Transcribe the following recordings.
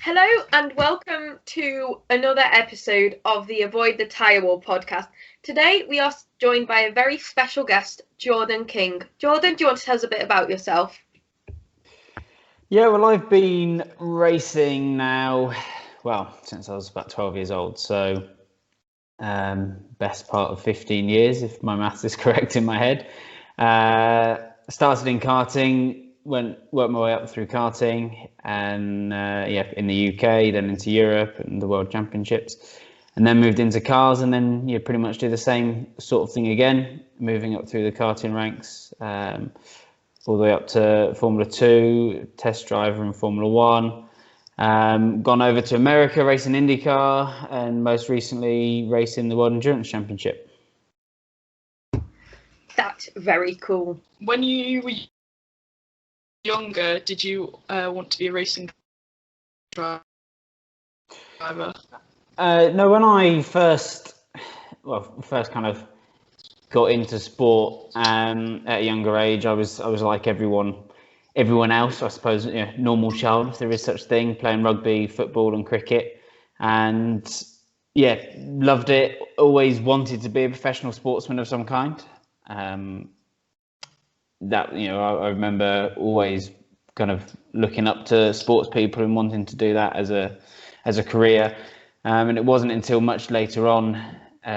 Hello and welcome to another episode of the Avoid the Tyre Wall podcast. Today we are joined by a very special guest, Jordan King. Jordan, do you want to tell us a bit about yourself? Yeah, well, I've been racing now, since I was about 12 years old. So best part of 15 years, if my maths is correct in my head. Started in karting, worked my way up through karting, and in the UK, then into Europe and the World Championships, and then moved into cars, and then pretty much do the same sort of thing again, moving up through the karting ranks, all the way up to Formula 2, test driver in Formula 1. Gone over to America, racing IndyCar, and most recently racing the World Endurance Championship. That's very cool. When you were younger, did you want to be a racing driver? No, when I first kind of got into sport at a younger age, I was like everyone else, I suppose, normal child, if there is such thing, playing rugby, football and cricket, and loved it. Always wanted to be a professional sportsman of some kind. I remember always kind of looking up to sports people and wanting to do that as a career. And it wasn't until much later on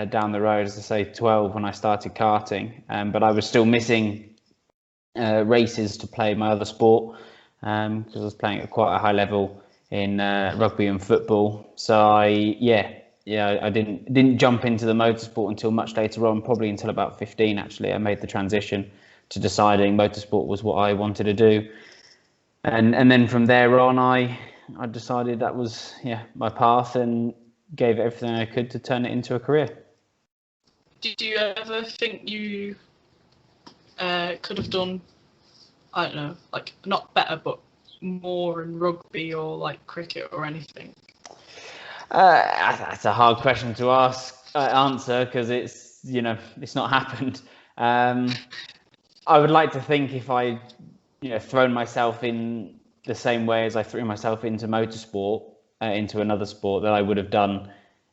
down the road, as I say, 12, when I started karting. But I was still missing races to play my other sport because I was playing at quite a high level in rugby and football. So I didn't jump into the motorsport until much later on, probably until about 15. Actually, I made the transition to deciding motorsport was what I wanted to do, and then from there on, I decided that was my path, and gave it everything I could to turn it into a career. Did you ever think you could have done, I don't know, like not better but more in rugby or like cricket or anything? That's a hard question to answer because it's not happened. I would like to think if I thrown myself in the same way as I threw myself into motorsport, into another sport, that I would have done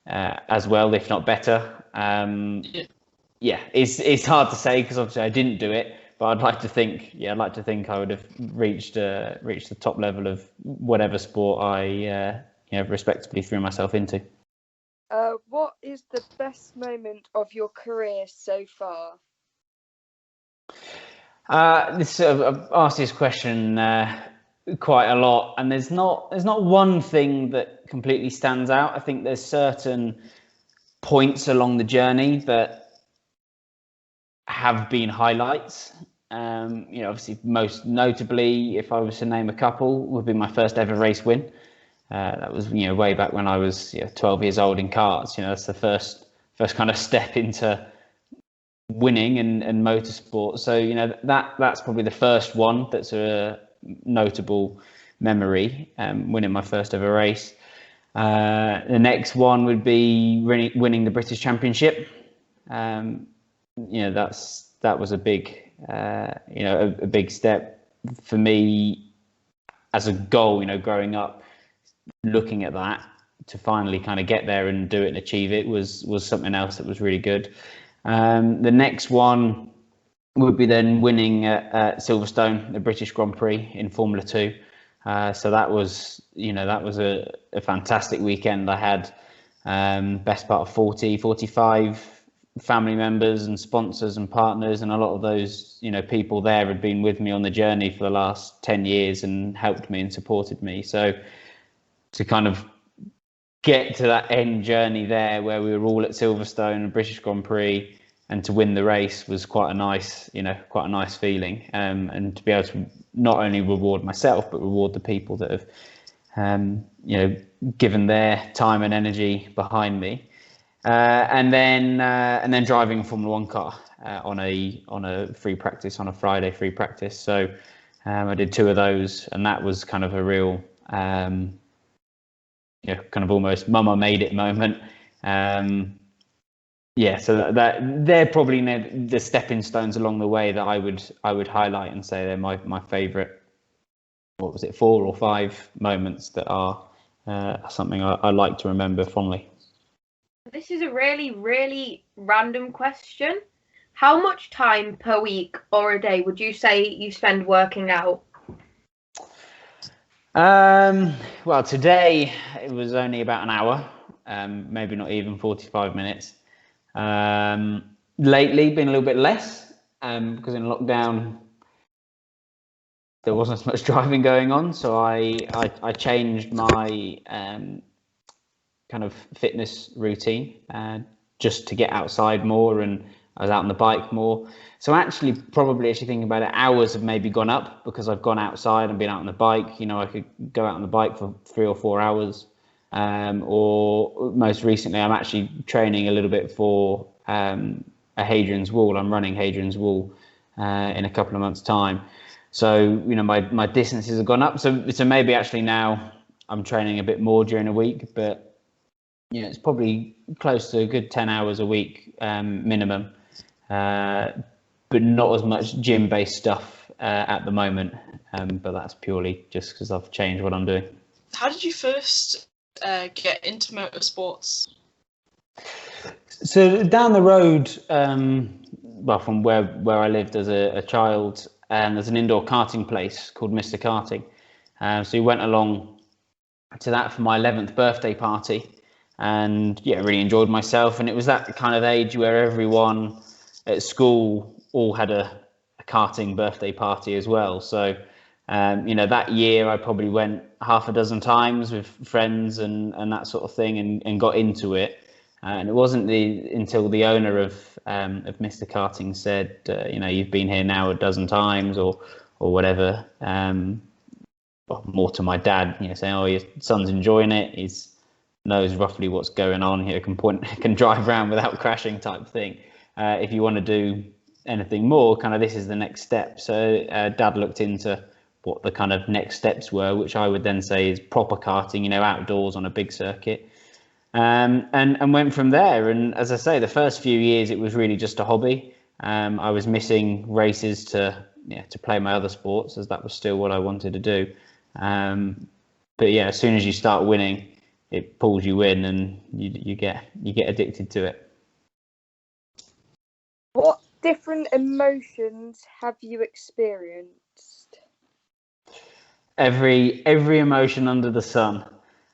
as well, if not better. It's hard to say because obviously I didn't do it, but I'd like to think I would have reached the top level of whatever sport I respectably threw myself into. What is the best moment of your career so far? I've asked this question quite a lot, and there's not one thing that completely stands out. I think there's certain points along the journey that have been highlights. Obviously, most notably, if I was to name a couple, would be my first ever race win. That was way back when I was 12 years old in karts. That's the first kind of step into winning and motorsport. So that's probably the first one that's a notable memory, winning my first ever race. The next one would be winning the British Championship. That was a big a big step for me as a goal. Growing up, looking at that, to finally kind of get there and do it and achieve it was something else that was really good. The next one would be then winning at Silverstone, the British Grand Prix in Formula 2. So that was a fantastic weekend. I had best part of 45 family members and sponsors and partners, and a lot of those people there had been with me on the journey for the last 10 years and helped me and supported me. So to kind of get to that end journey there, where we were all at Silverstone, a British Grand Prix, and to win the race was quite a nice feeling. And to be able to not only reward myself, but reward the people that have, given their time and energy behind me. And then driving a Formula 1 car on a free practice, on a Friday free practice. So I did 2 of those, and that was kind of a real kind of almost mama made it moment. So that they're probably the stepping stones along the way that I would highlight and say they're my favourite. What was it, 4 or 5 moments that are something I like to remember fondly. This is a really, really random question. How much time per week or a day would you say you spend working out? Well, today it was only about an hour, maybe not even 45 minutes. Lately, been a little bit less, because in lockdown there wasn't as much driving going on, so I changed my kind of fitness routine just to get outside more, and I was out on the bike more. So actually thinking about it, hours have maybe gone up because I've gone outside and been out on the bike. You know, I could go out on the bike for 3 or 4 hours. Or most recently, I'm actually training a little bit for a Hadrian's Wall. I'm running Hadrian's Wall in a couple of months' time. So, you know, my distances have gone up. So maybe actually now I'm training a bit more during the week, but you know, it's probably close to a good 10 hours a week minimum, but not as much gym-based stuff at the moment. But that's purely just because I've changed what I'm doing. How did you first get into motorsports? So down the road, well, from where I lived as a child, there's an indoor karting place called Mr. Karting. So we went along to that for my 11th birthday party, and yeah, really enjoyed myself. And it was that kind of age where everyone at school all had a karting birthday party as well. So you know, that year I probably went half a dozen times with friends and that sort of thing, and got into it. And it wasn't until the owner of Mr. Karting said, you know, you've been here now a dozen times or whatever. Well, more to my dad, you know, saying, oh, your son's enjoying it. He knows roughly what's going on here, can drive around without crashing type thing. If you want to do anything more, kind of this is the next step. So Dad looked into what the kind of next steps were, which I would then say is proper karting, you know, outdoors on a big circuit. And went from there. And as I say, the first few years it was really just a hobby. I was missing races to play my other sports, as that was still what I wanted to do. But yeah, as soon as you start winning, it pulls you in, and you get addicted to it. What different emotions have you experienced? Every emotion under the sun.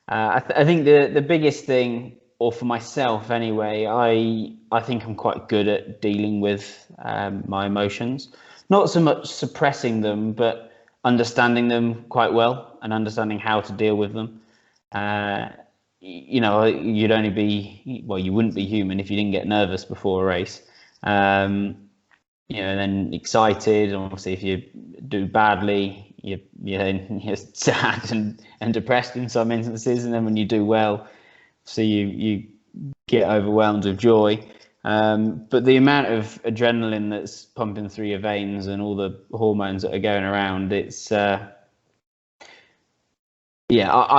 I think the biggest thing, or for myself anyway, I think I'm quite good at dealing with my emotions. Not so much suppressing them, but understanding them quite well and understanding how to deal with them. You know, you wouldn't be human if you didn't get nervous before a race. You know, and then excited, and obviously if you do badly, you're sad and depressed in some instances, and then when you do well, so you get overwhelmed with joy. But the amount of adrenaline that's pumping through your veins and all the hormones that are going around, it's I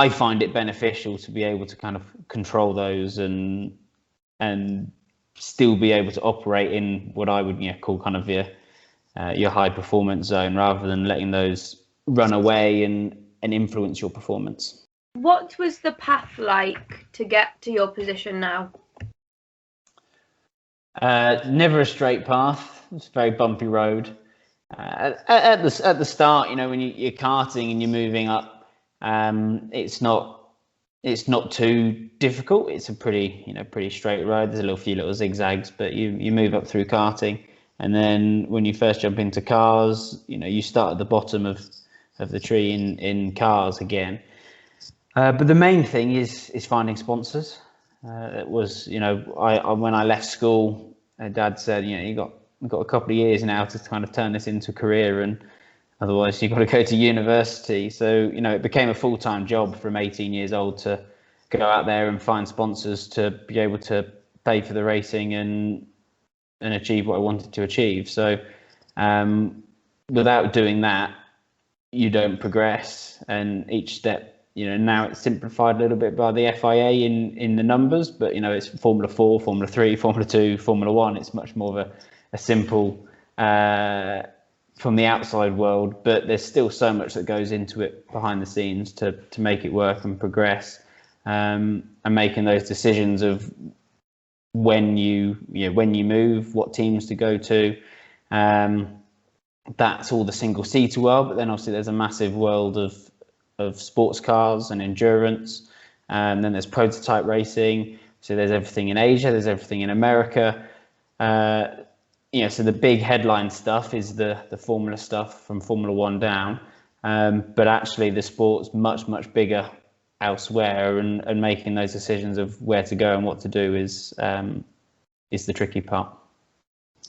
find it beneficial to be able to kind of control those and still be able to operate in what I would call kind of your high performance zone, rather than letting those run away and influence your performance. What was the path like to get to your position now? Never a straight path. It's a very bumpy road. At the start, you know, when you're karting and you're moving up, it's not too difficult. It's a pretty straight road. There's a few little zigzags, but you move up through karting, and then when you first jump into cars, you know, you start at the bottom of the tree in cars again. But the main thing is finding sponsors. It was, you know, I when I left school, Dad said, you know, you've got a couple of years now to kind of turn this into a career, and otherwise you've got to go to university. So, you know, it became a full-time job from 18 years old to go out there and find sponsors to be able to pay for the racing and achieve what I wanted to achieve. So without doing that, you don't progress. And each step, you know, now it's simplified a little bit by the FIA in the numbers, but, you know, it's Formula 4, Formula 3, Formula 2, Formula 1. It's much more of a simple from the outside world, but there's still so much that goes into it behind the scenes to make it work and progress. and making those decisions of when you move, what teams to go to. That's all the single-seater world, but then obviously there's a massive world of sports cars and endurance, and then there's prototype racing. So there's everything in Asia, there's everything in America. So the big headline stuff is the Formula stuff from Formula One down, but actually the sport's much, much bigger elsewhere, and making those decisions of where to go and what to do is the tricky part.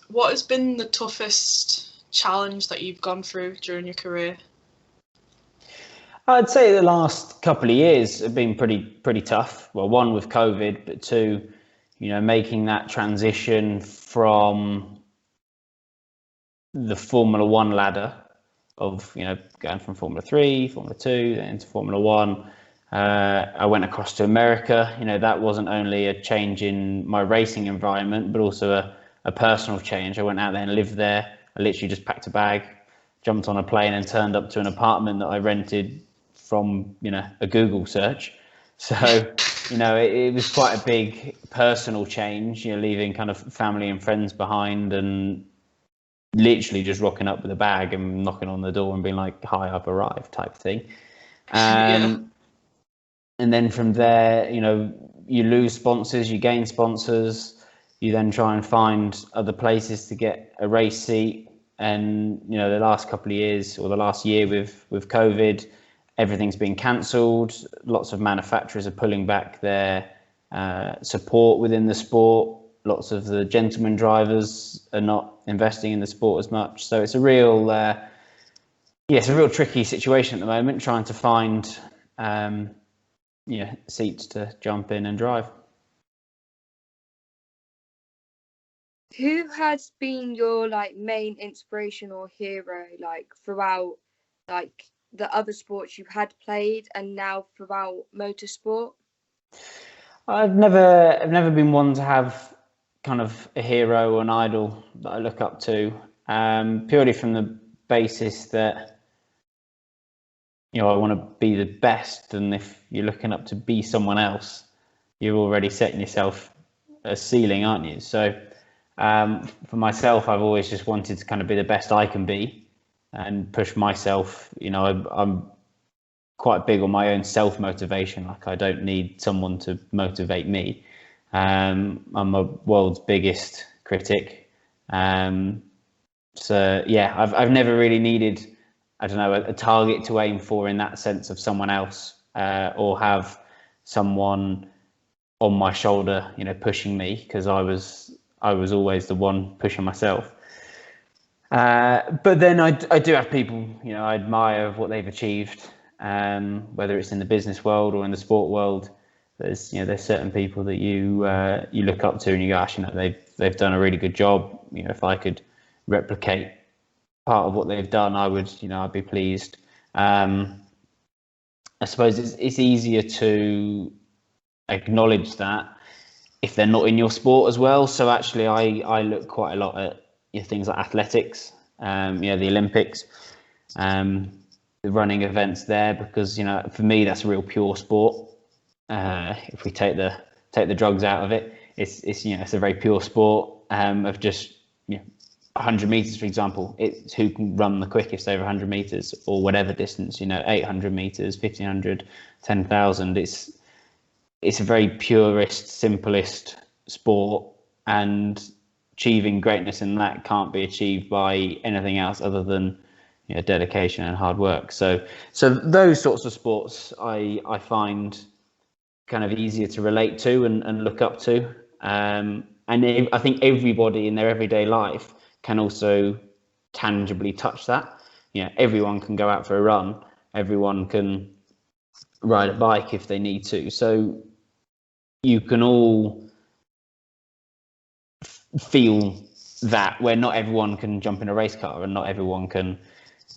What has been the toughest challenge that you've gone through during your career? I'd say the last couple of years have been pretty tough. Well, one with COVID, but two, making that transition from the Formula One ladder of, going from Formula 3, Formula 2, then into Formula 1. I went across to America. That wasn't only a change in my racing environment, but also a personal change. I went out there and lived there. I literally just packed a bag, jumped on a plane and turned up to an apartment that I rented from, a Google search. So, it was quite a big personal change, leaving kind of family and friends behind and literally just rocking up with a bag and knocking on the door and being like, "Hi, I've arrived," type thing. And then from there, you lose sponsors, you gain sponsors, you then try and find other places to get a race seat. And, the last couple of years, or the last year with COVID, everything's been cancelled. Lots of manufacturers are pulling back their support within the sport. Lots of the gentleman drivers are not investing in the sport as much. So it's a real, it's a real tricky situation at the moment, trying to find, seats to jump in and drive. Who has been your main inspiration or hero throughout the other sports you had played and now throughout motorsport? I've never been one to have kind of a hero or an idol that I look up to, purely from the basis that I want to be the best, and if you're looking up to be someone else, you're already setting yourself a ceiling, aren't you? So for myself, I've always just wanted to kind of be the best I can be and push myself. I'm quite big on my own self-motivation. I don't need someone to motivate me. I'm my world's biggest critic. I've never really needed, a target to aim for in that sense of someone else, or have someone on my shoulder, pushing me, because I was always the one pushing myself. But then I do have people, I admire what they've achieved, whether it's in the business world or in the sport world. There's certain people that you look up to and you go, gosh, they've done a really good job. If I could replicate part of what they've done, I would, I'd be pleased. I suppose it's easier to acknowledge that if they're not in your sport as well. So actually, I look quite a lot at things like athletics, the Olympics, the running events there, because for me that's a real pure sport. If we take the drugs out of it, it's a very pure sport of just 100 meters, for example. It's who can run the quickest over 100 meters or whatever distance, 800 meters, 1500, 10,000. It's a very purist, simplest sport, and achieving greatness in that can't be achieved by anything else other than dedication and hard work. So those sorts of sports I find kind of easier to relate to and look up to. And I think everybody in their everyday life can also tangibly touch that. Everyone can go out for a run. Everyone can ride a bike if they need to. So you can all feel that, where not everyone can jump in a race car and not everyone can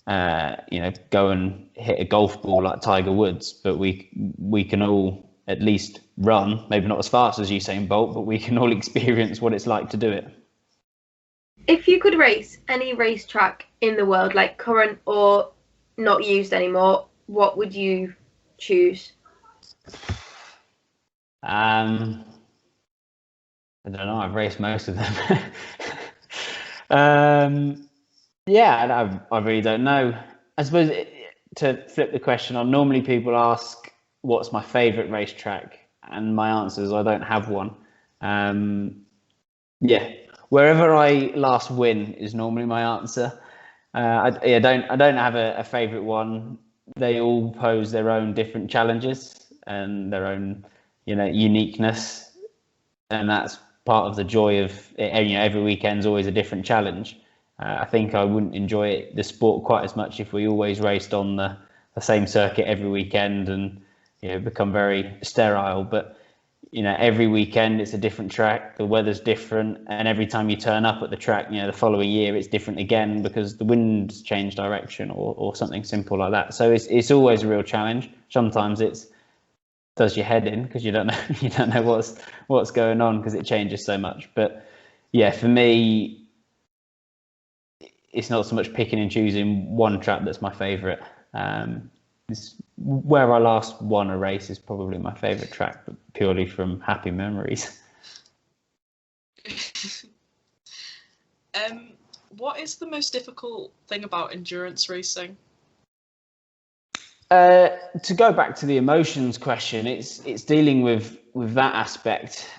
go and hit a golf ball like Tiger Woods, but we can all at least run, maybe not as fast as Usain Bolt, but we can all experience what it's like to do it. If you could race any racetrack in the world, like current or not used anymore, what would you choose? I don't know. I've raced most of them. I really don't know. I suppose to flip the question on, normally people ask, what's my favourite racetrack? And my answer is I don't have one. Wherever I last win is normally my answer. I don't have a favourite one. They all pose their own different challenges and their own, uniqueness, and that's part of the joy of it. Every weekend's always a different challenge. I think I wouldn't enjoy the sport quite as much if we always raced on the same circuit every weekend and become very sterile. But every weekend it's a different track, the weather's different, and every time you turn up at the track, the following year it's different again because the wind's changed direction or something simple like that. So it's always a real challenge. Sometimes it's does your head in because you don't know what's going on because it changes so much. But yeah, for me, it's not so much picking and choosing one track that's my favourite. Where I last won a race is probably my favourite track, but purely from happy memories. What is the most difficult thing about endurance racing? To go back to the emotions question, it's dealing with that aspect,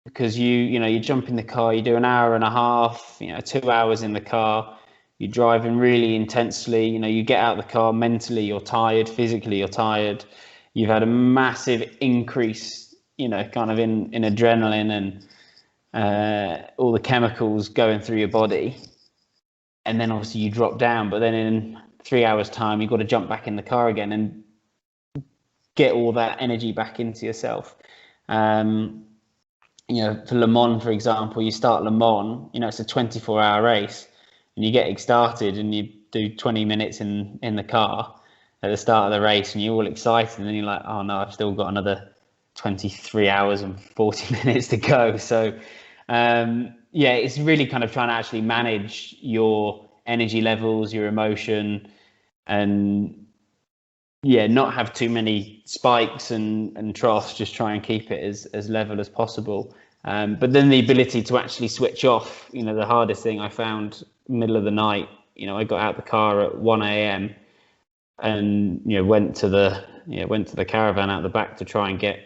because you jump in the car, you do an hour and a half, 2 hours in the car, you're driving really intensely, you get out of the car, mentally you're tired, physically you're tired, you've had a massive increase, kind of in adrenaline and all the chemicals going through your body, and then obviously you drop down, but then in 3 hours time you've got to jump back in the car again and get all that energy back into yourself. For Le Mans, for example, you start Le Mans, it's a 24-hour race, and you get started and you do 20 minutes in the car at the start of the race, and you're all excited, and then you're like, oh no, I've still got another 23 hours and 40 minutes to go. So it's really kind of trying to actually manage your energy levels, your emotion, and not have too many spikes and troughs, just try and keep it as level as possible. But then the ability to actually switch off, the hardest thing I found, middle of the night, I got out the car at 1 a.m. and went to the caravan out the back to try and get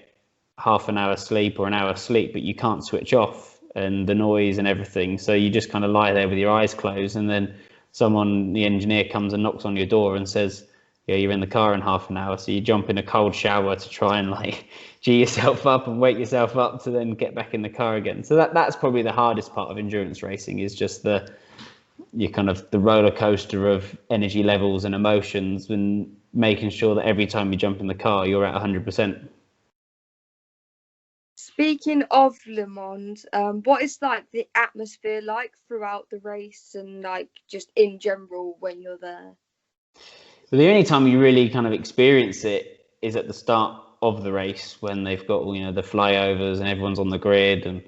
half an hour sleep or an hour sleep, but you can't switch off, and the noise and everything, so you just kind of lie there with your eyes closed, and then the engineer comes and knocks on your door and says, you're in the car in half an hour. So you jump in a cold shower to try and G yourself up and wake yourself up to then get back in the car again. So that's probably the hardest part of endurance racing, is just the roller coaster of energy levels and emotions, and making sure that every time you jump in the car, you're at 100%. Speaking of Le Mans, what is the atmosphere like throughout the race and just in general when you're there? But the only time you really kind of experience it is at the start of the race, when they've got the flyovers and everyone's on the grid and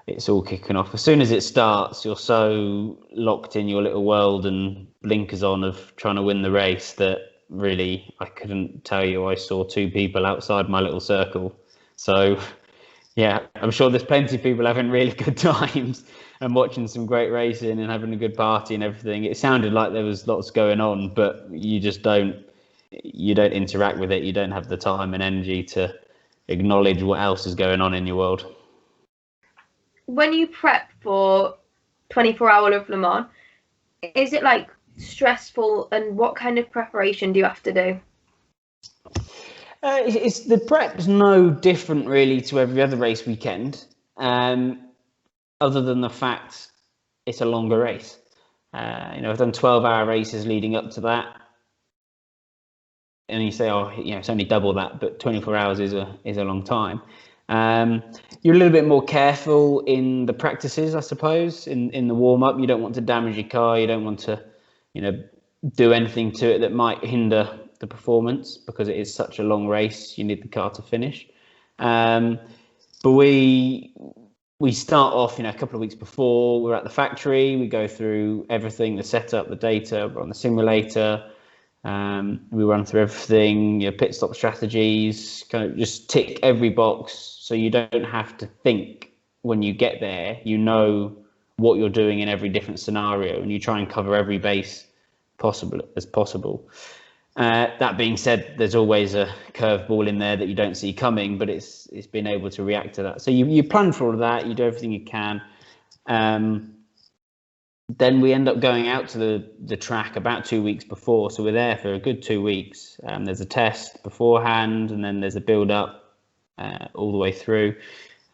it's all kicking off. As soon as it starts, you're so locked in your little world and blinkers on of trying to win the race that really I couldn't tell you I saw 2 people outside my little circle. So yeah, I'm sure there's plenty of people having really good times and watching some great racing and having a good party and everything. It sounded like there was lots going on, but you just don't interact with it. You don't have the time and energy to acknowledge what else is going on in your world. When you prep for 24-hour of Le Mans, is it stressful, and what kind of preparation do you have to do? The prep's no different really to every other race weekend, other than the fact it's a longer race. I've done 12-hour races leading up to that, and you say, it's only double that, but 24 hours is a long time. You're a little bit more careful in the practices, I suppose. In the warm-up, you don't want to damage your car. You don't want to, do anything to it that might hinder the performance, because it is such a long race. You need the car to finish. But we start off, a couple of weeks before. We're at the factory. We go through everything, the setup, the data. We're on the simulator. We run through everything, your pit stop strategies, kind of just tick every box so you don't have to think when you get there. You know what you're doing in every different scenario, and you try and cover every base possible. That being said, there's always a curveball in there that you don't see coming, but it's being able to react to that. So you plan for all of that, you do everything you can. Then we end up going out to the track about 2 weeks before. So we're there for a good 2 weeks. There's a test beforehand, and then there's a build up all the way through.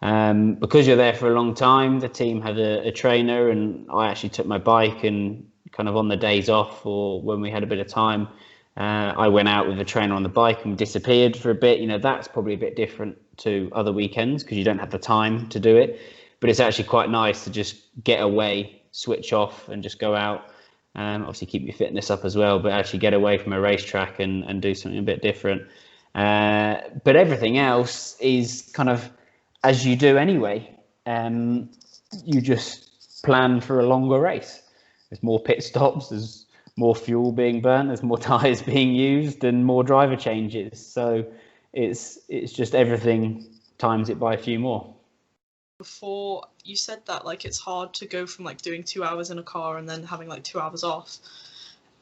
Because you're there for a long time, the team had a trainer, and I actually took my bike, and kind of on the days off or when we had a bit of time, I went out with a trainer on the bike and disappeared for a bit. That's probably a bit different to other weekends because you don't have the time to do it. But it's actually quite nice to just get away, switch off, and just go out. Obviously keep your fitness up as well, but actually get away from a racetrack and do something a bit different. But everything else is kind of as you do anyway. You just plan for a longer race. There's more pit stops, there's more fuel being burnt, there's more tyres being used, and more driver changes. So it's just everything times it by a few more. Before you said that like it's hard to go from like doing 2 hours in a car and then having like 2 hours off.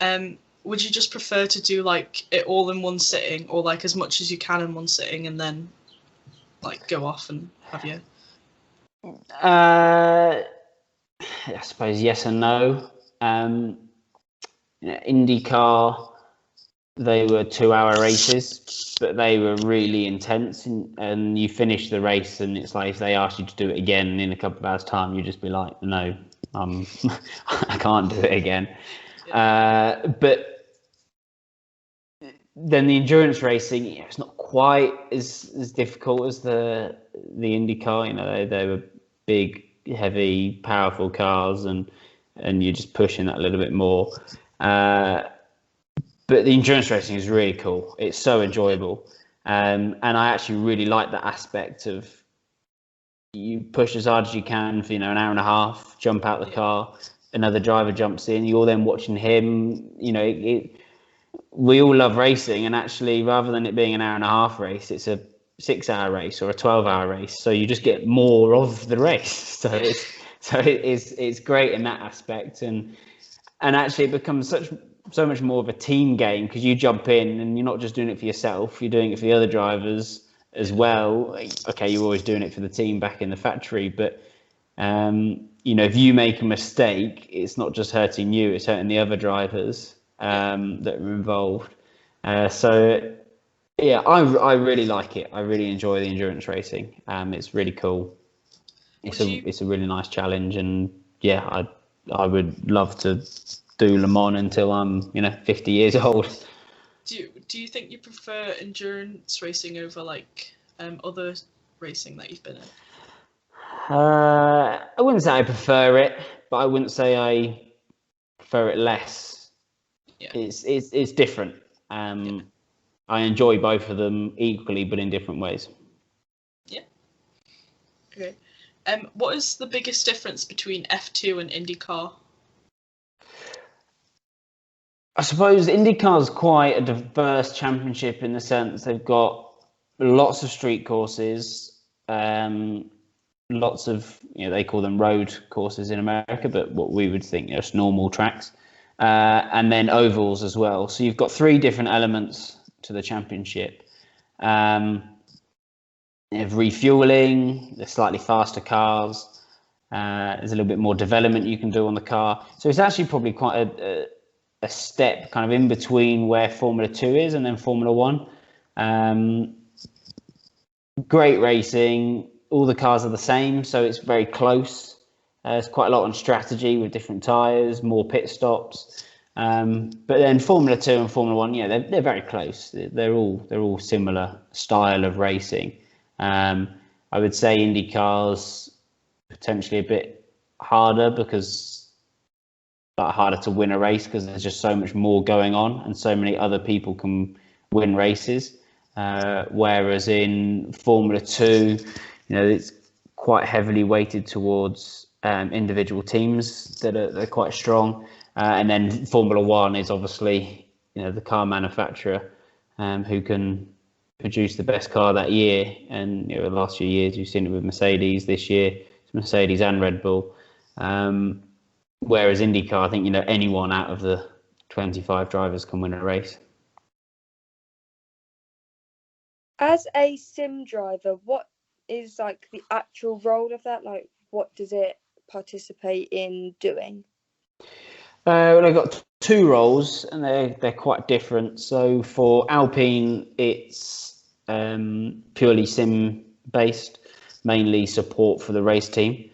Would you just prefer to do like it all in one sitting, or like as much as you can in one sitting and then like go off and have you? I suppose yes and no. IndyCar, they were 2 hour races, but they were really intense, and you finish the race and it's like if they asked you to do it again in a couple of hours time, you'd just be like, no, I can't do it again. But then the endurance racing, it's not quite as difficult as the IndyCar. They were big, heavy, powerful cars, and you're just pushing that a little bit more. But the endurance racing is really cool. It's so enjoyable. And I actually really like that aspect of you push as hard as you can for, an hour and a half, jump out the car, another driver jumps in, you're then watching him. We all love racing, and actually rather than it being an hour and a half race, it's a 6 hour race or a 12-hour race. So you just get more of the race. So it's great in that aspect. And actually it becomes so much more of a team game because you jump in and you're not just doing it for yourself, you're doing it for the other drivers as well. Okay, you're always doing it for the team back in the factory, but if you make a mistake, it's not just hurting you, it's hurting the other drivers that are involved. So yeah, I really like it. I really enjoy the endurance racing. It's really cool. It's a really nice challenge, and yeah, I would love to do Le Mans until I'm 50 years old. Do you think you prefer endurance racing over like other racing that you've been in? I wouldn't say I prefer it, but I wouldn't say I prefer it less. Yeah. It's different. I enjoy both of them equally, but in different ways. Yeah. Okay. What is the biggest difference between F2 and IndyCar? I suppose IndyCar's quite a diverse championship in the sense they've got lots of street courses, lots of, they call them road courses in America, but what we would think just normal tracks, and then ovals as well. So you've got 3 different elements to the championship. You have refueling, the slightly faster cars. There's a little bit more development you can do on the car. So it's actually probably quite a step kind of in between where Formula 2 is and then Formula 1. Great racing. All the cars are the same, so it's very close. There's quite a lot on strategy with different tyres, more pit stops. But then Formula 2 and Formula 1, they're very close. They're all similar style of racing. I would say IndyCar's potentially a bit harder harder to win a race because there's just so much more going on and so many other people can win races. Whereas in Formula 2, it's quite heavily weighted towards individual teams that are quite strong. And then Formula 1 is obviously the car manufacturer who can produce the best car that year. And the last few years you've seen it with Mercedes. This year it's Mercedes and Red Bull. Whereas IndyCar, I think anyone out of the 25 drivers can win a race. As a sim driver, what is like the actual role of that? Like, what does it participate in doing? Well, I've got two roles, and they're quite different. So for Alpine, it's purely sim based, mainly support for the race team.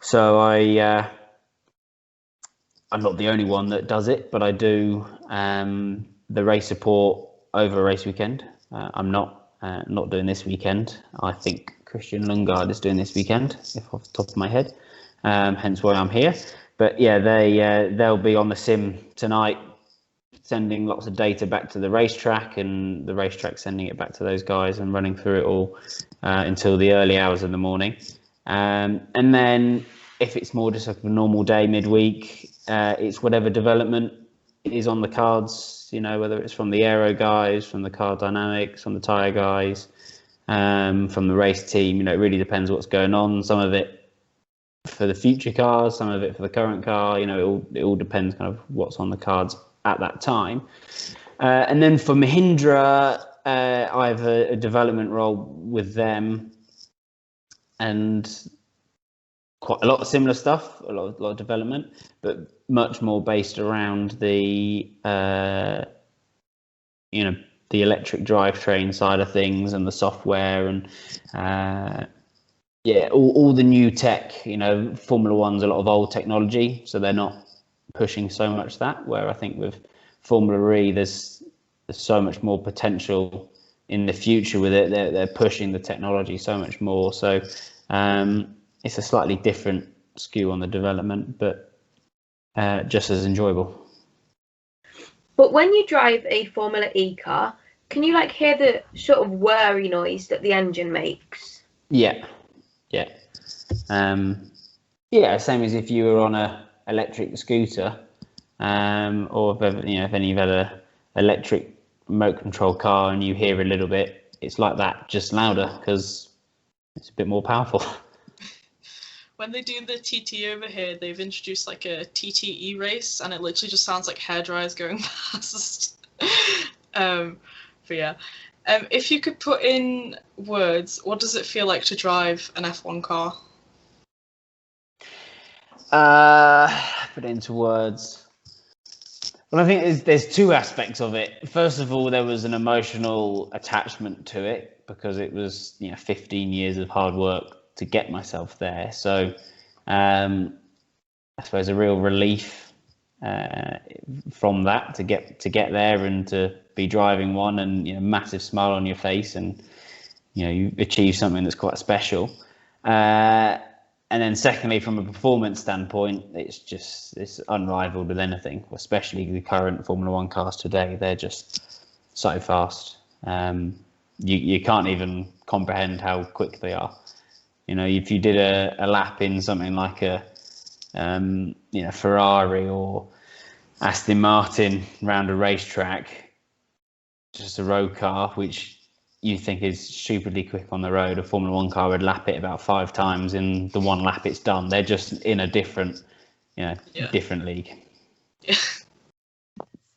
So I'm not the only one that does it, but I do the race support over a race weekend. I'm not doing this weekend. I think Christian Lundgaard is doing this weekend, if off the top of my head. Hence why I'm here. But yeah, they'll be on the sim tonight, sending lots of data back to the racetrack, and the racetrack sending it back to those guys and running through it all until the early hours of the morning. And then if it's more just like a normal day midweek, it's whatever development is on the cards, whether it's from the aero guys, from the car dynamics, from the tyre guys, from the race team. It really depends what's going on. Some of it for the future cars, some of it for the current car. It all depends kind of what's on the cards at that time. And then for Mahindra, I have a development role with them, and quite a lot of similar stuff, a lot of development, but much more based around the the electric drivetrain side of things and the software and all the new tech. Formula One's a lot of old technology, so they're not pushing so much that, where I think with Formula E there's so much more potential in the future with it. They're pushing the technology so much more, so it's a slightly different skew on the development, but just as enjoyable. But when you drive a Formula E car, can you hear the sort of whirry noise that the engine makes? Yeah. Same as if you were on a electric scooter, or if any of had a electric remote control car and you hear a little bit, it's like that, just louder because it's a bit more powerful. When they do the TT over here, they've introduced a TTE race, and it literally just sounds like hairdryers going past. But yeah, if you could put in words, what does it feel like to drive an F1 car? Put it into words. Well, I think there's two aspects of it. First of all, there was an emotional attachment to it because it was 15 years of hard work to get myself there. So I suppose a real relief from that to get there and to be driving one, and massive smile on your face, and you achieve something that's quite special. And then secondly, from a performance standpoint, it's unrivaled with anything, especially the current Formula One cars today. They're just so fast. You can't even comprehend how quick they are. If you did a lap in something like a Ferrari or Aston Martin round a racetrack, just a road car, which you think is stupidly quick on the road, a Formula One car would lap it about 5 times in the one lap it's done. They're just in a different, different league. Yeah.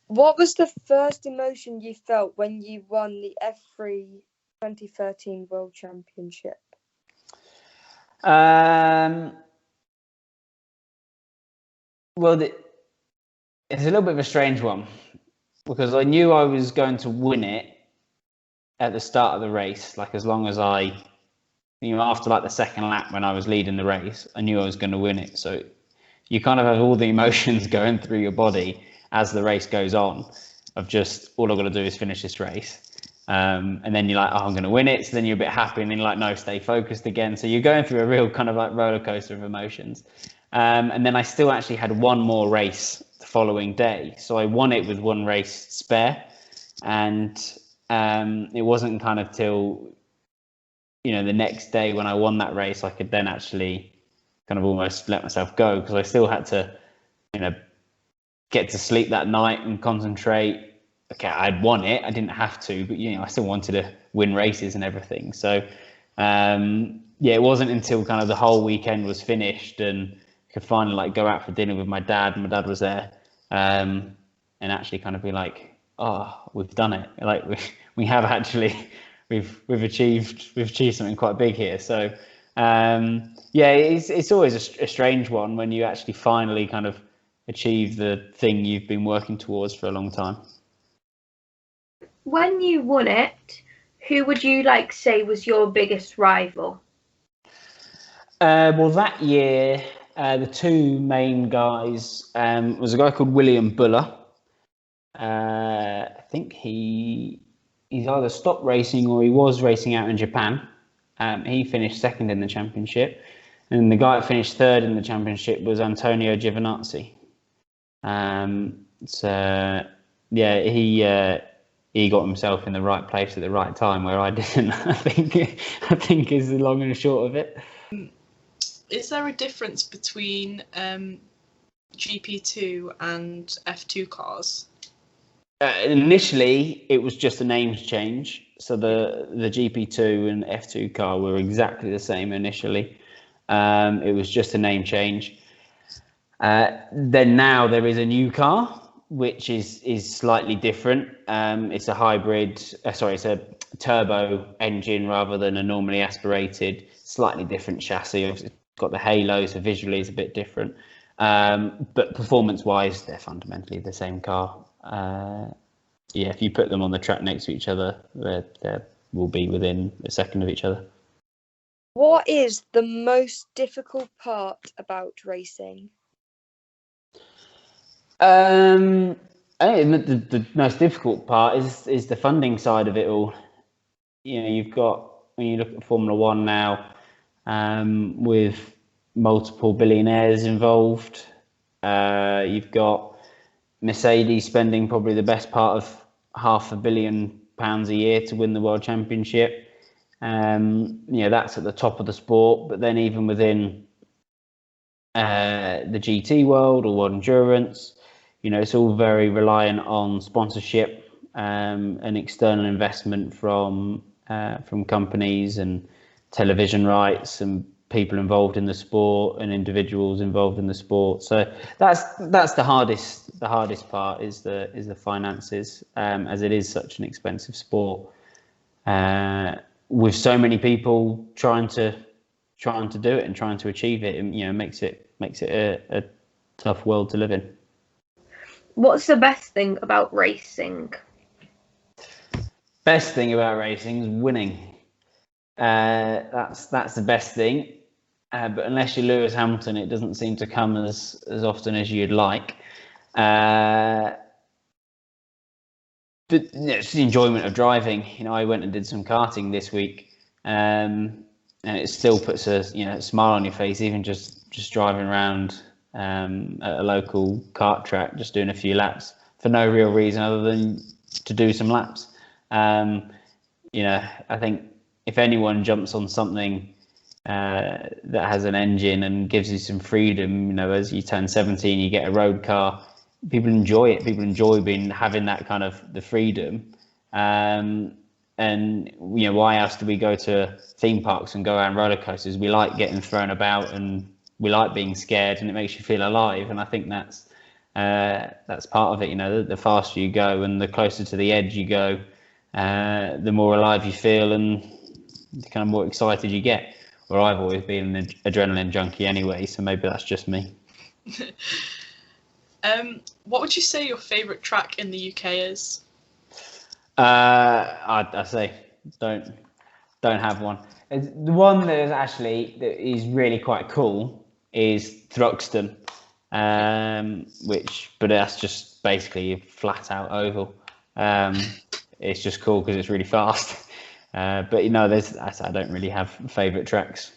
What was the first emotion you felt when you won the F3 2013 World Championship? Well, it's a little bit of a strange one because I knew I was going to win it at the start of the race. As long as after the second lap when I was leading the race, I knew I was going to win it. So you kind of have all the emotions going through your body as the race goes on of just, all I've got to do is finish this race. And then you're like, oh, I'm going to win it. So then you're a bit happy, and then you're like, no, stay focused again. So you're going through a real kind of roller coaster of emotions. And then I still actually had one more race the following day. So I won it with one race spare. And it wasn't kind of till, the next day when I won that race, I could then actually kind of almost let myself go, because I still had to, get to sleep that night and concentrate. Okay, I'd won it. I didn't have to, but I still wanted to win races and everything. So it wasn't until kind of the whole weekend was finished and could finally go out for dinner with my dad. My dad was there, and actually kind of be like, oh, we've done it. Like we have actually, we've achieved something quite big here. So it's always a strange one when you actually finally kind of achieve the thing you've been working towards for a long time. When you won it, who would you say was your biggest rival? Well, that year, the two main guys was a guy called William Buller. I think he's either stopped racing or he was racing out in Japan. He finished second in the championship, and the guy that finished third in the championship was Antonio Giovinazzi. He got himself in the right place at the right time where I didn't. I think is the long and short of it. Is there a difference between GP2 and F2 cars? Initially, it was just a names change. So the GP2 and F2 car were exactly the same initially. It was just a name change. Then now there is a new car, which is slightly different. It's a hybrid. It's a turbo engine rather than a normally aspirated. Slightly different chassis. It's got the halo, so visually it's a bit different. But performance-wise, they're fundamentally the same car. If you put them on the track next to each other, they will be within a second of each other. What is the most difficult part about racing? I think the most difficult part is the funding side of it all. You've got, when you look at Formula One now, with multiple billionaires involved, you've got Mercedes spending probably the best part of £500 million a year to win the World Championship. That's at the top of the sport, but then even within the GT world or World Endurance, it's all very reliant on sponsorship and external investment from companies and television rights and people involved in the sport and individuals involved in the sport. So that's the hardest part is the finances, as it is such an expensive sport, with so many people trying to do it and trying to achieve it. And makes it a tough world to live in. What's the best thing about racing? Best thing about racing is winning. That's the best thing. But unless you're Lewis Hamilton, it doesn't seem to come as often as you'd like. But it's the enjoyment of driving. I went and did some karting this week, and it still puts a smile on your face, even just driving around at a local kart track, just doing a few laps for no real reason other than to do some laps. I think if anyone jumps on something that has an engine and gives you some freedom, as you turn 17, you get a road car. People enjoy it. People enjoy having that kind of the freedom. And why else do we go to theme parks and go around roller coasters? We like getting thrown about and we like being scared, and it makes you feel alive. And I think that's part of it. The faster you go and the closer to the edge you go, the more alive you feel and the kind of more excited you get. Or I've always been an adrenaline junkie anyway, so maybe that's just me. What would you say your favourite track in the UK is? I say don't have one. The one that is really quite cool is Thruxton, but that's just basically a flat out oval. It's just cool because it's really fast. But I don't really have favourite tracks.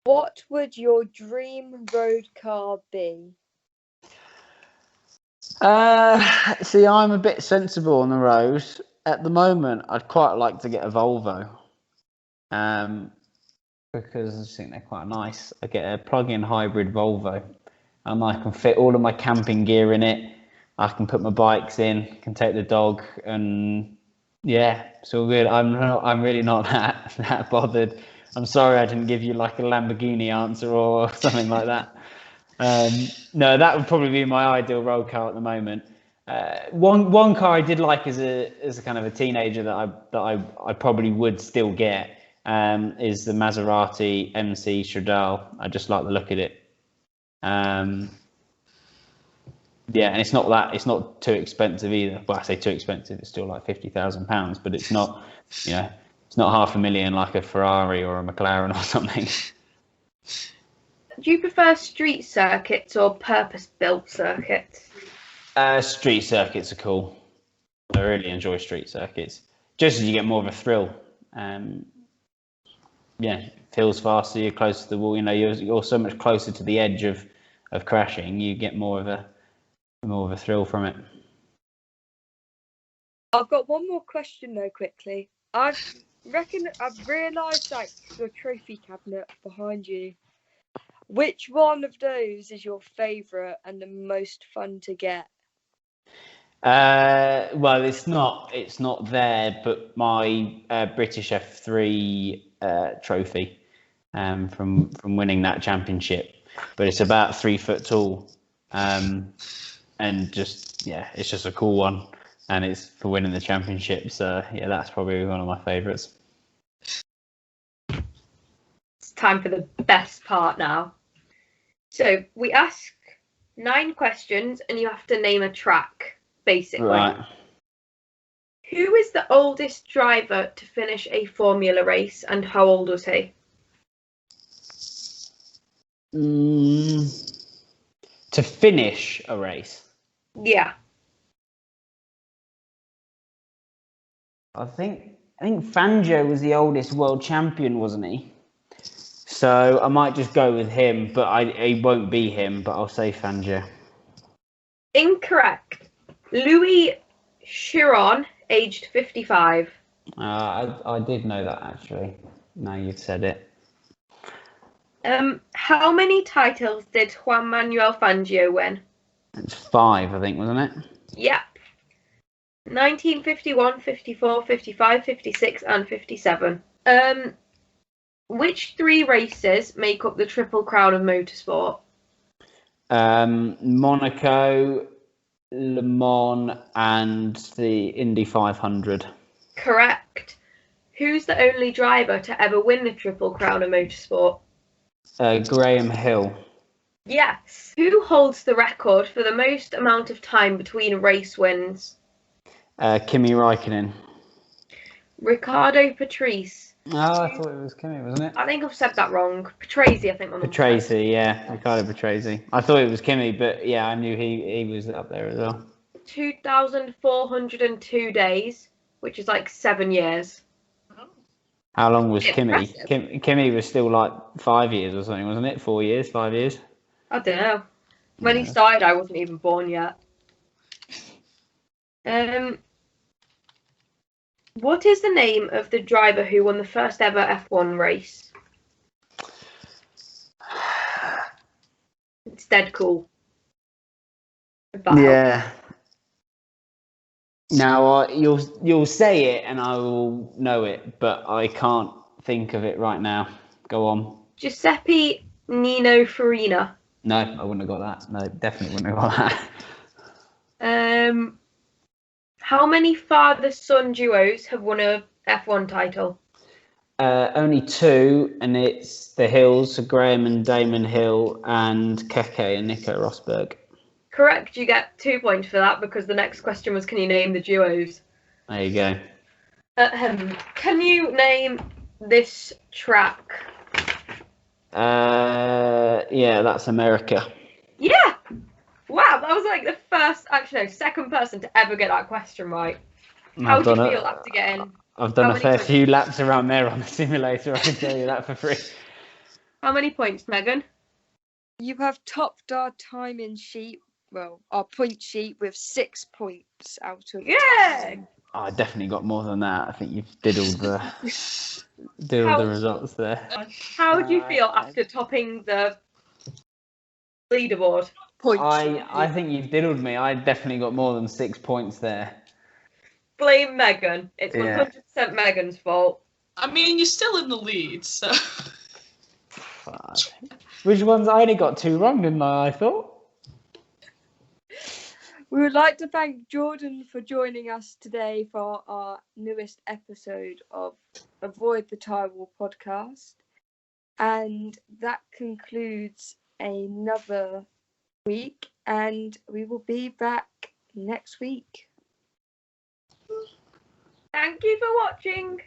What would your dream road car be? See, I'm a bit sensible on the road. At the moment, I'd quite like to get a Volvo. because I just think they're quite nice. I get a plug-in hybrid Volvo, and I can fit all of my camping gear in it. I can put my bikes in, can take the dog, and yeah, it's all good. I'm really not that bothered. I'm sorry I didn't give you like a Lamborghini answer or something like that. No, that would probably be my ideal road car at the moment. One car I did like as a kind of a teenager that I probably would still get is the Maserati MC Stradale. I just like the look of it. Yeah, and it's not too expensive either. Well, I say too expensive. It's still like £50,000, but it's not, it's not $500,000 like a Ferrari or a McLaren or something. Do you prefer street circuits or purpose-built circuits? Street circuits are cool. I really enjoy street circuits. Just as you get more of a thrill. Yeah, it feels faster. You're closer to the wall. You're so much closer to the edge of crashing. You get more of a thrill from it. I've got one more question though, quickly. I've realised like your trophy cabinet behind you. Which one of those is your favourite and the most fun to get? Well, it's not there, but my British F3 trophy from winning that championship. But it's about 3 foot tall, and it's just a cool one, and it's for winning the championship. So yeah, that's probably one of my favourites. It's time for the best part now. So we ask 9 questions, and you have to name a track, basically. Right. Who is the oldest driver to finish a Formula race, and how old was he? To finish a race? Yeah. I think Fangio was the oldest world champion, wasn't he? So I might just go with him, but it won't be him, but I'll say Fangio. Incorrect. Louis Chiron, aged 55. I did know that, actually. Now you've said it. How many titles did Juan Manuel Fangio win? It's 5, I think, wasn't it? Yep. 1951, 54, 55, 56 and 57. Which 3 races make up the Triple Crown of Motorsport? Monaco, Le Mans and the Indy 500. Correct. Who's the only driver to ever win the Triple Crown of Motorsport? Graham Hill. Yes. Who holds the record for the most amount of time between race wins? Kimi Räikkönen. Ricardo Patrese. Oh, I thought it was Kimi, wasn't it? I think I've said that wrong. Patrese, I think. Patrese, yeah. Ricardo Patrese. I thought it was Kimi, but yeah, I knew he was up there as well. 2,402 days, which is like 7 years. How long was Kimi? Impressive. Kimi was still like 5 years or something, wasn't it? 4 years, 5 years? I don't know. When he started, I wasn't even born yet. What is the name of the driver who won the first ever F1 race? It's dead cool. Yeah. Now you'll say it and I will know it, but I can't think of it right now. Go on. Giuseppe Nino Farina. No, I wouldn't have got that. No, definitely wouldn't have got that. How many father-son duos have won a F1 title? Only 2, and it's the Hills, so Graham and Damon Hill, and Keke and Nico Rosberg. Correct, you get 2 points for that because the next question was, can you name the duos? There you go. Can you name this track? Yeah, that's America. Yeah! Wow, that was like the second person to ever get that question right. How do you feel after getting... I've done a fair few laps around there on the simulator, I can tell you that for free. How many points, Megan? You have topped our timing sheet, our point sheet with 6 points out of 10. I definitely got more than that. I think you've diddled the results there. How do you feel after topping the leaderboard? I think you've diddled me. I definitely got more than 6 points there. Blame Megan. It's 100% Megan's fault. I mean, you're still in the lead, so. Fuck. Which ones? I only got 2 wrong, didn't I thought? We would like to thank Jordan for joining us today for our newest episode of Avoid the Tyre Wall podcast. And that concludes another week, and we will be back next week. Thank you for watching.